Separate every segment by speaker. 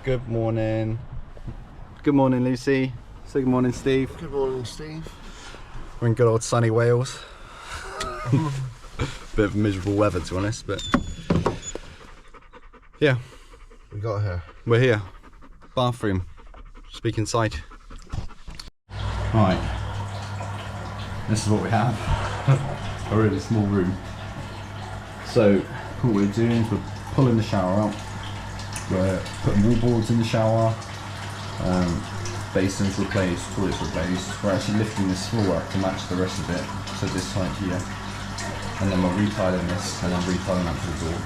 Speaker 1: Good morning. Good morning, Lucy. Say good morning, Steve.
Speaker 2: Good morning, Steve.
Speaker 1: We're in good old sunny Wales. Bit of miserable weather, to be honest, but yeah.
Speaker 2: We got here.
Speaker 1: We're here. Bathroom. Speak inside. Right. This is what we have. A really small room. So, what we're doing is we're pulling the shower out. We're putting wall boards in the shower. Basins replaced, toilets replaced. We're actually lifting this floor up to match the rest of it. So this side here. And then we're retiling this and then retiling up to the door.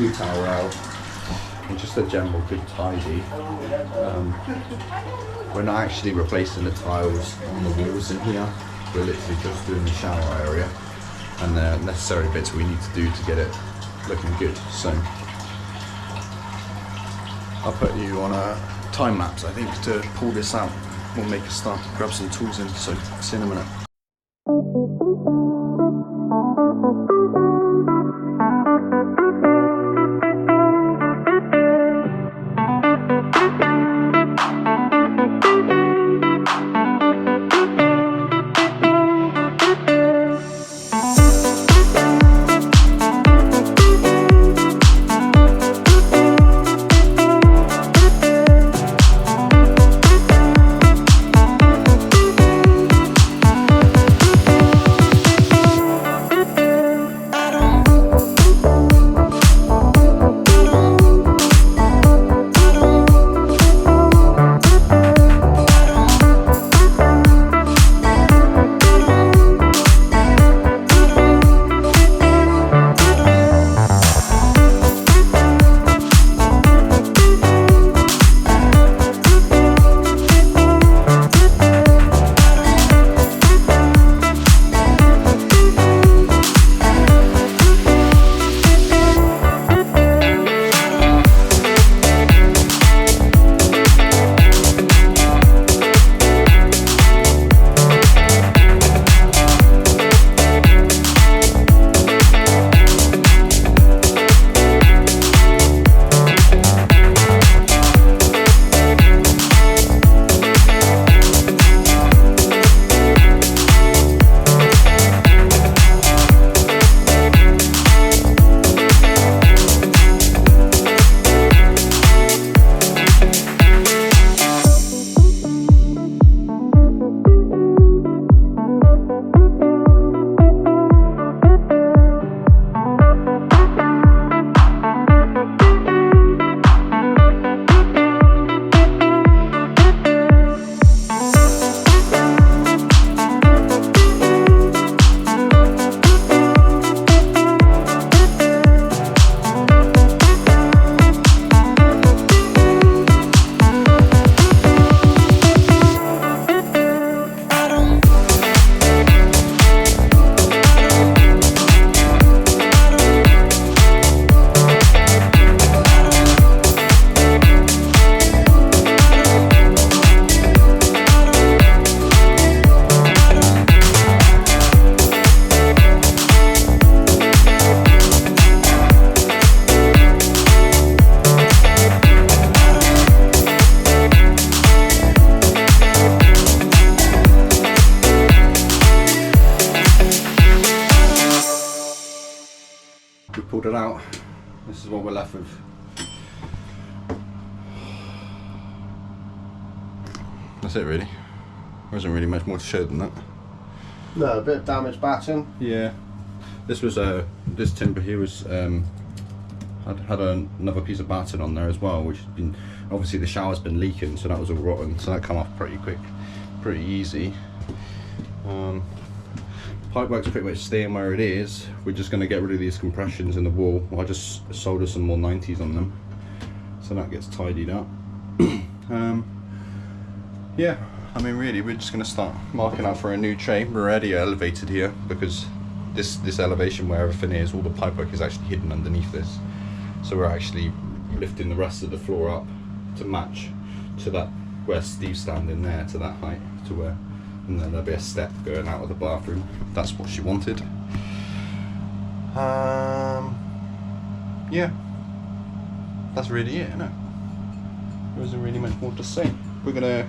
Speaker 1: New towel out. And just a general good tidy. We're not actually replacing the tiles on the walls in here. We're literally just doing the shower area and the necessary bits we need to do to get it looking good. So I'll put you on a time lapse, I think, to pull this out. We'll make a start, grab some tools in, so see you in a minute. We pulled it out. This is what we're left with. That's it, really. There isn't really much more to show than that.
Speaker 2: No, a bit of damaged batting.
Speaker 1: Yeah. This was this timber here was had another piece of batting on there as well, which has been, obviously the shower's been leaking, so that was all rotten. So that come off pretty quick, pretty easy. Pipework's pretty much staying where it is. We're just going to get rid of these compressions in the wall. I just soldered some more 90s on them, so that gets tidied up. Yeah, I mean, really, we're just going to start marking out for a new tray. We're already elevated here because this elevation where everything is, all the pipework is actually hidden underneath this. So we're actually lifting the rest of the floor up to match to that where Steve's standing there, to that height, to where. And then there'll be a step going out of the bathroom. That's what she wanted. Yeah, that's really it, isn't it? there isn't really much more to say. We're gonna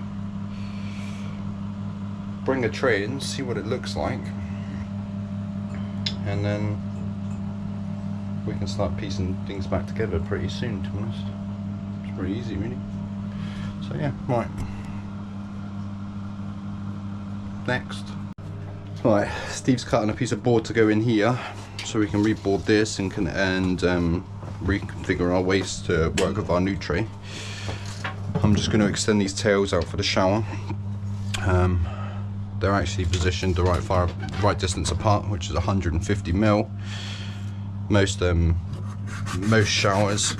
Speaker 1: bring a tray in, see what it looks like, and then we can start piecing things back together pretty soon, to be honest. It's pretty easy, really. So yeah, right. Next. Right, Steve's cutting a piece of board to go in here, so we can reboard this and reconfigure our waist to work with our new tray. I'm just going to extend these tails out for the shower. They're actually positioned the right distance apart, which is 150 mil. Most showers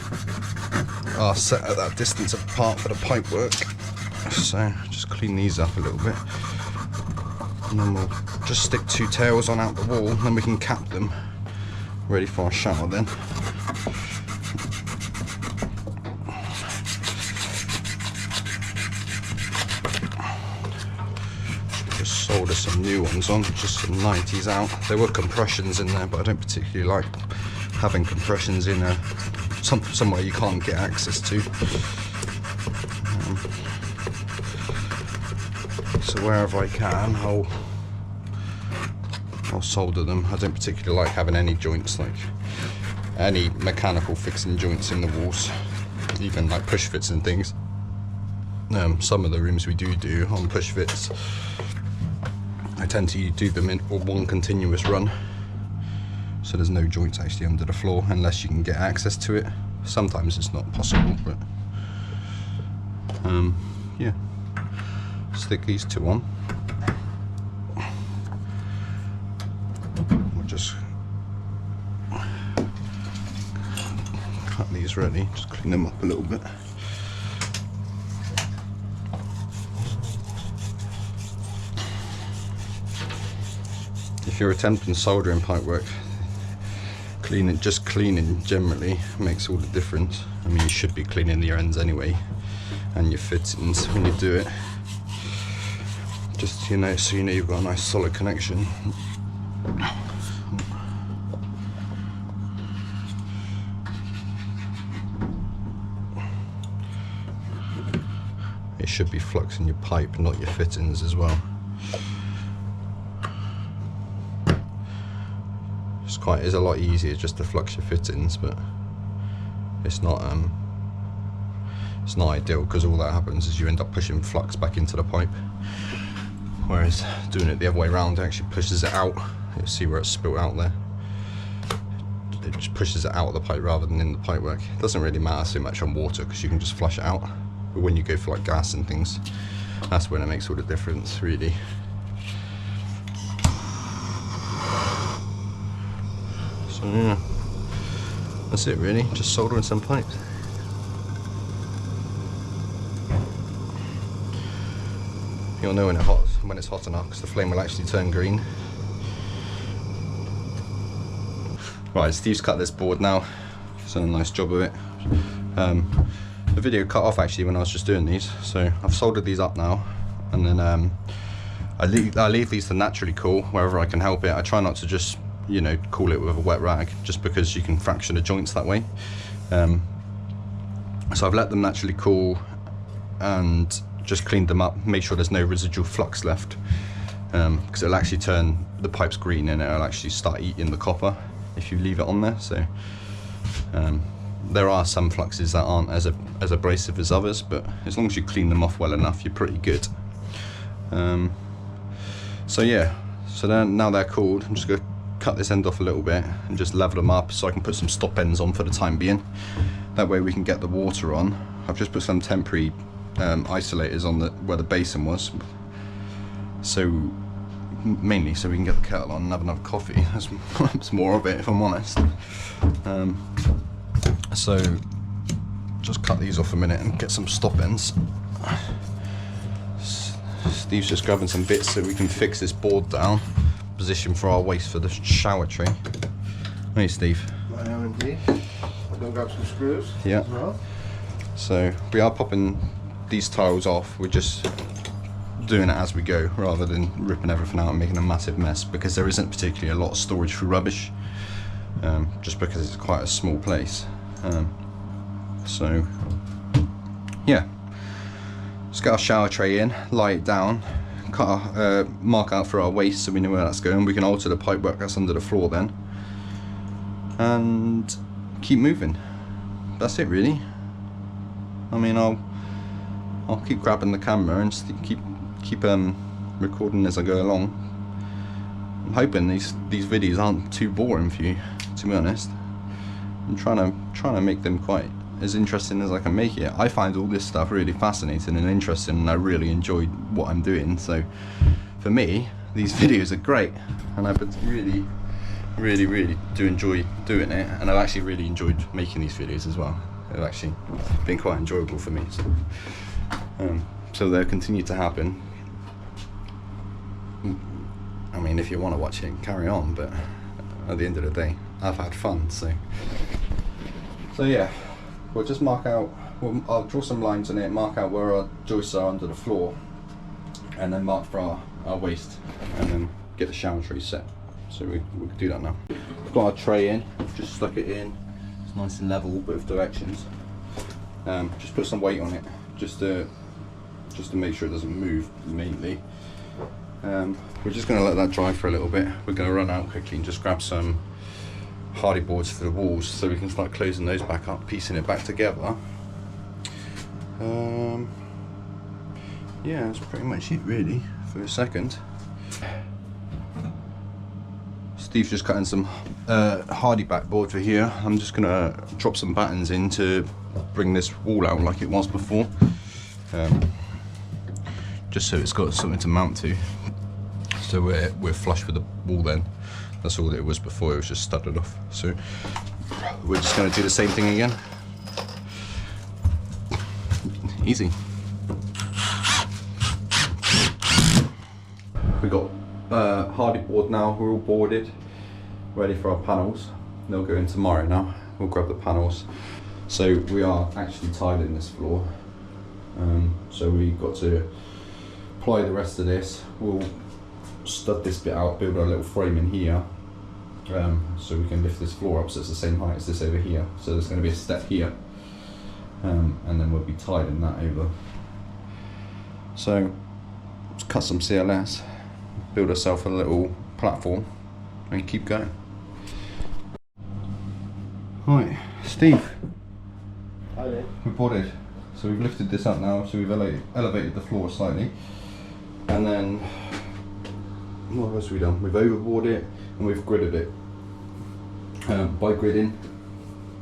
Speaker 1: are set at that distance apart for the pipe work. So just clean these up a little bit, and then we'll just stick 2 tails on out the wall, and then we can cap them, ready for our shower then. Just solder some new ones on, just some 90s out. There were compressions in there, but I don't particularly like having compressions in somewhere you can't get access to. So wherever I can, I'll solder them. I don't particularly like having any joints, like any mechanical fixing joints in the walls, even like push fits and things. Some of the rooms we do on push fits, I tend to do them in one continuous run, so there's no joints actually under the floor unless you can get access to it. Sometimes it's not possible, but yeah. Stick these 2 on. We'll just cut these ready, just clean them up a little bit. If you're attempting soldering pipework, just cleaning generally makes all the difference. I mean, you should be cleaning your ends anyway, and your fittings when you do it. Just so you know you've got a nice solid connection. It should be fluxing your pipe, not your fittings as well. It's a lot easier just to flux your fittings, but it's not ideal, because all that happens is you end up pushing flux back into the pipe, whereas doing it the other way around actually pushes it out. You'll see where it's spilt out there. It just pushes it out of the pipe rather than in the pipe work. It doesn't really matter so much on water because you can just flush it out, but when you go for like gas and things, that's when it makes all the difference, really. So yeah, that's it really, just soldering some pipes. You'll know when it's hot enough, because the flame will actually turn green. Right, Steve's cut this board now. He's done a nice job of it. The video cut off actually when I was just doing these, so I've soldered these up now, and then I leave these to naturally cool wherever I can help it. I try not to just, you know, cool it with a wet rag, just because you can fracture the joints that way. So I've let them naturally cool and just cleaned them up, make sure there's no residual flux left, because it'll actually turn the pipes green and it'll actually start eating the copper if you leave it on there. So there are some fluxes that aren't as abrasive as others, but as long as you clean them off well enough, you're pretty good. So yeah, so then now they're cooled, I'm just going to cut this end off a little bit and just level them up so I can put some stop ends on for the time being. That way we can get the water on. I've just put some temporary isolators on where the basin was, so mainly so we can get the kettle on and have enough coffee. That's more of it, if I'm honest. So just cut these off a minute and get some stop ends. Steve's just grabbing some bits so we can fix this board down, position for our waste for the shower tray. Hey Steve.
Speaker 2: I am indeed. I'm going to grab some screws.
Speaker 1: Yeah.
Speaker 2: As well.
Speaker 1: So we are popping these tiles off. We're just doing it as we go rather than ripping everything out and making a massive mess, because there isn't particularly a lot of storage for rubbish, just because it's quite a small place. So yeah, just get our shower tray in, lie it down, cut our, mark out for our waste so we know where that's going. We can alter the pipework that's under the floor then, and keep moving. That's it really. I mean, I'll keep grabbing the camera and keep recording as I go along. I'm hoping these videos aren't too boring for you, to be honest. I'm trying to make them quite as interesting as I can make it. I find all this stuff really fascinating and interesting, and I really enjoy what I'm doing. So for me, these videos are great, and I really do enjoy doing it, and I've actually really enjoyed making these videos as well. They've actually been quite enjoyable for me. So they'll continue to happen. I mean, if you want to watch it, carry on, but at the end of the day, I've had fun, so yeah, we'll just mark out, I'll draw some lines in it, mark out where our joists are under the floor, and then mark for our waste, and then get the shower tray set. So we can do that now. We've got our tray in, just stuck it in, it's nice and level, both directions. Just put some weight on it, just to make sure it doesn't move, mainly. We're just going to let that dry for a little bit. We're going to run out quickly and just grab some hardy boards for the walls so we can start closing those back up, piecing it back together. Yeah, that's pretty much it really for a second. Steve's just cutting some hardy backboard for here. I'm just going to drop some battens in to bring this wall out like it was before, just so it's got something to mount to. So we're flush with the wall then. That's all that it was before, it was just studded off. So we're just going to do the same thing again. Easy. We got hardy board now, we're all boarded, ready for our panels. They'll go in tomorrow now. We'll grab the panels. So we are actually tiling this floor. So we've got to apply the rest of this. We'll stud this bit out, build our little frame in here, so we can lift this floor up so it's the same height as this over here. So there's going to be a step here, and then we'll be tiling that over. So let's cut some CLS, build ourselves a little platform, and keep going. Right, Steve.
Speaker 2: Hi there.
Speaker 1: We're boarded. So we've lifted this up now, so we've elevated the floor slightly, and then what else have we done? We've overboard it and we've gridded it. By gridding,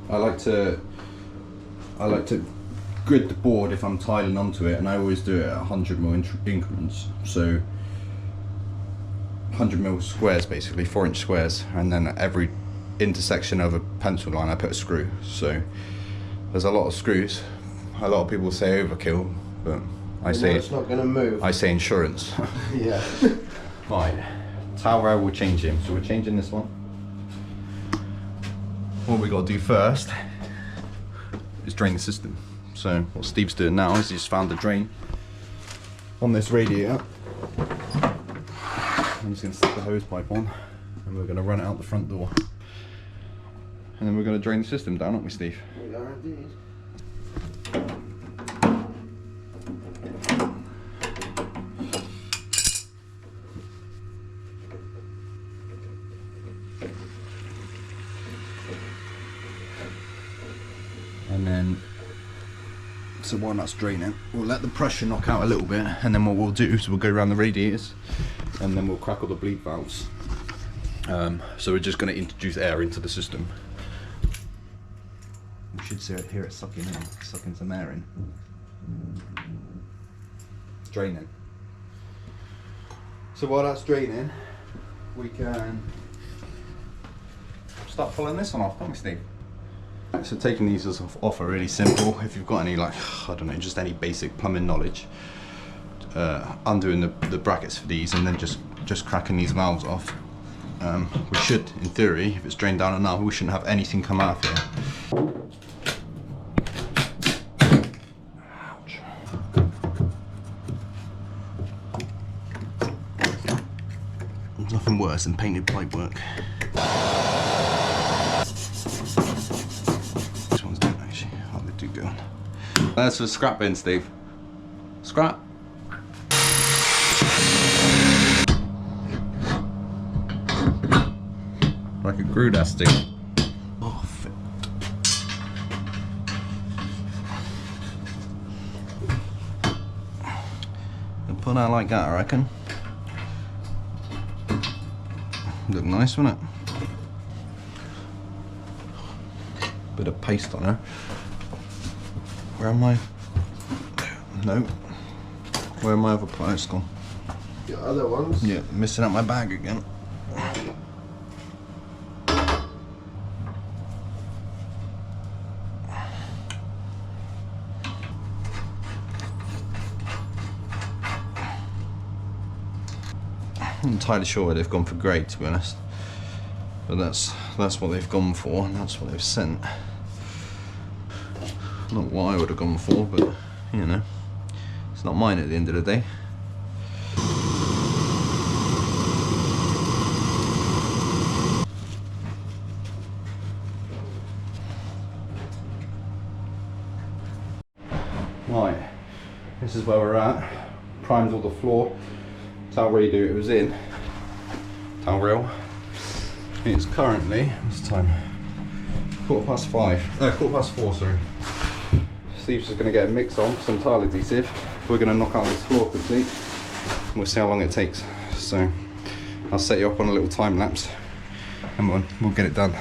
Speaker 1: I like to grid the board if I'm tiling onto it, and I always do it at 100mm increments. So 100mm squares, basically 4-inch squares, and then at every intersection of a pencil line I put a screw. So there's a lot of screws. A lot of people say overkill, but I say
Speaker 2: it's not going to move.
Speaker 1: I say insurance.
Speaker 2: Yeah.
Speaker 1: Right, towel rail we're changing, so we're changing this one. What we got to do first is drain the system. So what Steve's doing now is he's found the drain on this radiator. I'm just going to stick the hose pipe on, and we're going to run it out the front door. And then we're going to drain the system down, aren't we, Steve?
Speaker 2: We are indeed.
Speaker 1: And then, so while that's draining, we'll let the pressure knock out a little bit, and then what we'll do is we'll go around the radiators, and then we'll crack all the bleed valves. So we're just going to introduce air into the system. We should hear it sucking some air in. It's draining. So while that's draining, we can start pulling this one off, can't we, Steve? So taking these off are really simple. If you've got any, like, I don't know, just any basic plumbing knowledge, undoing the brackets for these and then just cracking these valves off. We should, in theory, if it's drained down enough, we shouldn't have anything come out of here. Ouch. There's nothing worse than painted pipework. That's for scrap bin, Steve. Scrap. Like a glue that stick. Oh, fit. And put that like that, I reckon. Look nice, wouldn't it? Bit of paste on her. Where am I? No. Where are my other pliers gone?
Speaker 2: The other ones?
Speaker 1: Yeah, missing out my bag again. I'm entirely sure they've gone for grey, to be honest. But that's what they've gone for, and that's what they've sent. Not what I would have gone for, but you know, it's not mine at the end of the day. Right, this is where we're at. Primed all the floor. Towel redo it was in. Towel reel. It's currently, what's the time? 4:04, sorry. Steve's just going to get a mix on some tile adhesive. We're going to knock out this floor quickly. We'll see how long it takes. So I'll set you up on a little time lapse and we'll get it done.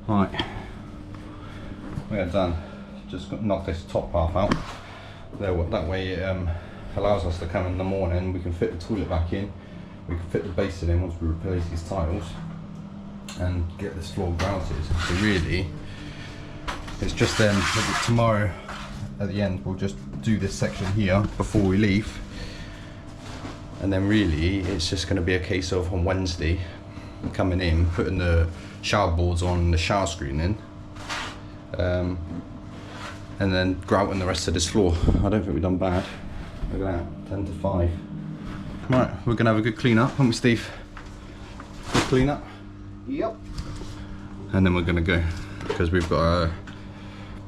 Speaker 1: Right, we are done. Just knock this top half out. That way it allows us to come in the morning. We can fit the toilet back in. We can fit the basin in once we replace these tiles and get this floor grouted. So really, it's just then tomorrow at the end we'll just do this section here before we leave, and then really it's just going to be a case of on Wednesday coming in, putting the shower boards on, the shower screening, and then grouting the rest of this floor. I don't think we've done bad. Look at that, 10 to 5. Right, we're gonna have a good clean up, aren't we, Steve? Good clean up?
Speaker 2: Yep.
Speaker 1: And then we're gonna go, because we've got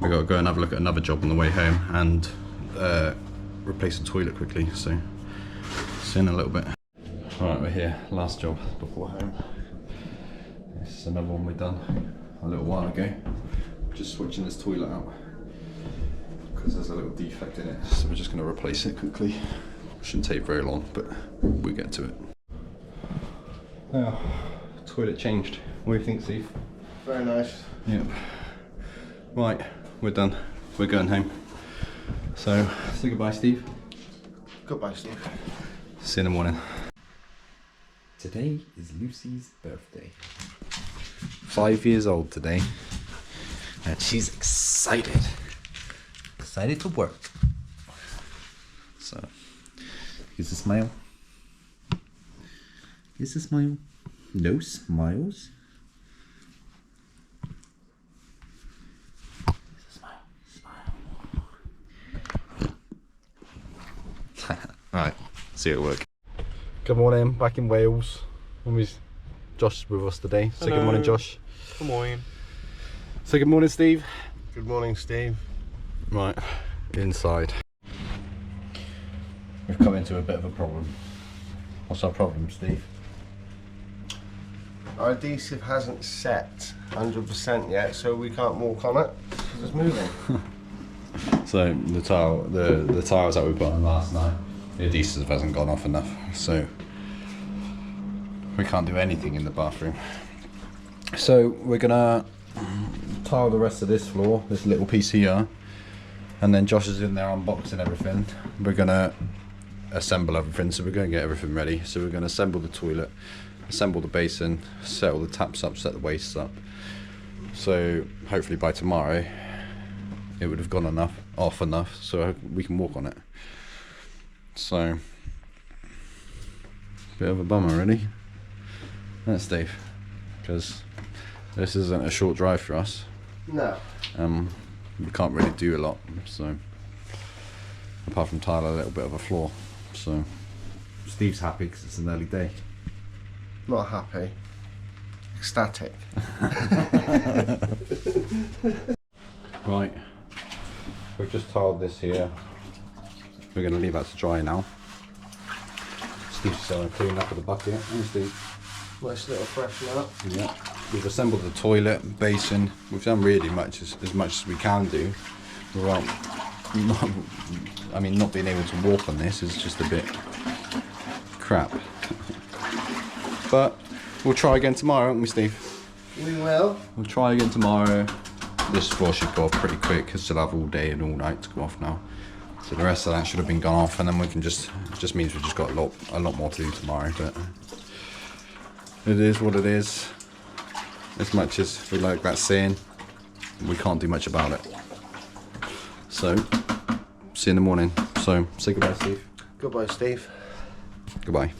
Speaker 1: to go and have a look at another job on the way home and replace the toilet quickly. So see you in a little bit. Right, we're here, last job before home. This is another one we've done a little while ago. Just switching this toilet out. because there's a little defect in it. So we're just going to replace it quickly. Shouldn't take very long, but we'll get to it. Now, toilet changed. What do you think, Steve?
Speaker 2: Very nice.
Speaker 1: Yep. Right, we're done. We're going home. So, say goodbye, Steve.
Speaker 2: Goodbye, Steve.
Speaker 1: See you in the morning.
Speaker 3: Today is Lucy's birthday.
Speaker 1: 5 years old today.
Speaker 3: And she's excited. Excited to work.
Speaker 1: So,
Speaker 3: Here's a smile. Here's a smile. No smiles. Here's a smile. Smile.
Speaker 1: alright, see you at work. Good morning, back in Wales. Josh is with us today. Say good morning, Josh.
Speaker 4: Good morning.
Speaker 1: Say good morning, Steve.
Speaker 2: Good morning, Steve.
Speaker 1: Right, inside. We've come into a bit of a problem. What's our problem, Steve?
Speaker 2: Our adhesive hasn't set 100% yet, so we can't walk on it because it's moving.
Speaker 1: So the tiles that we put on last night, the adhesive hasn't gone off enough, so we can't do anything in the bathroom. So we're gonna tile the rest of this floor, this little piece here, and then Josh is in there unboxing everything. We're gonna assemble everything, so we're gonna get everything ready. So we're gonna assemble the toilet, assemble the basin, set all the taps up, set the wastes up. So hopefully by tomorrow it would have gone off enough so we can walk on it. So bit of a bummer really. That's Dave, because this isn't a short drive for us.
Speaker 2: No.
Speaker 1: We can't really do a lot, so apart from tile a little bit of a floor. So Steve's happy because it's an early day.
Speaker 2: Not happy. Ecstatic.
Speaker 1: Right, we've just tiled this here. We're going to leave that to dry now. Steve's going to clean up with the bucket. And Steve.
Speaker 2: Nice little freshen up.
Speaker 1: Yeah. We've assembled the toilet, basin. We've done really much as much as we can do. Without, not being able to walk on this is just a bit crap. But we'll try again tomorrow, won't we, Steve?
Speaker 2: We will.
Speaker 1: We'll try again tomorrow. This floor should go off pretty quick because we'll have all day and all night to go off now. So the rest of that should have been gone off, and then we can just means we've just got a lot more to do tomorrow. But it is what it is. As much as we like that saying, we can't do much about it. So see you in the morning. So say goodbye, Steve.
Speaker 2: Goodbye, Steve.
Speaker 1: Goodbye.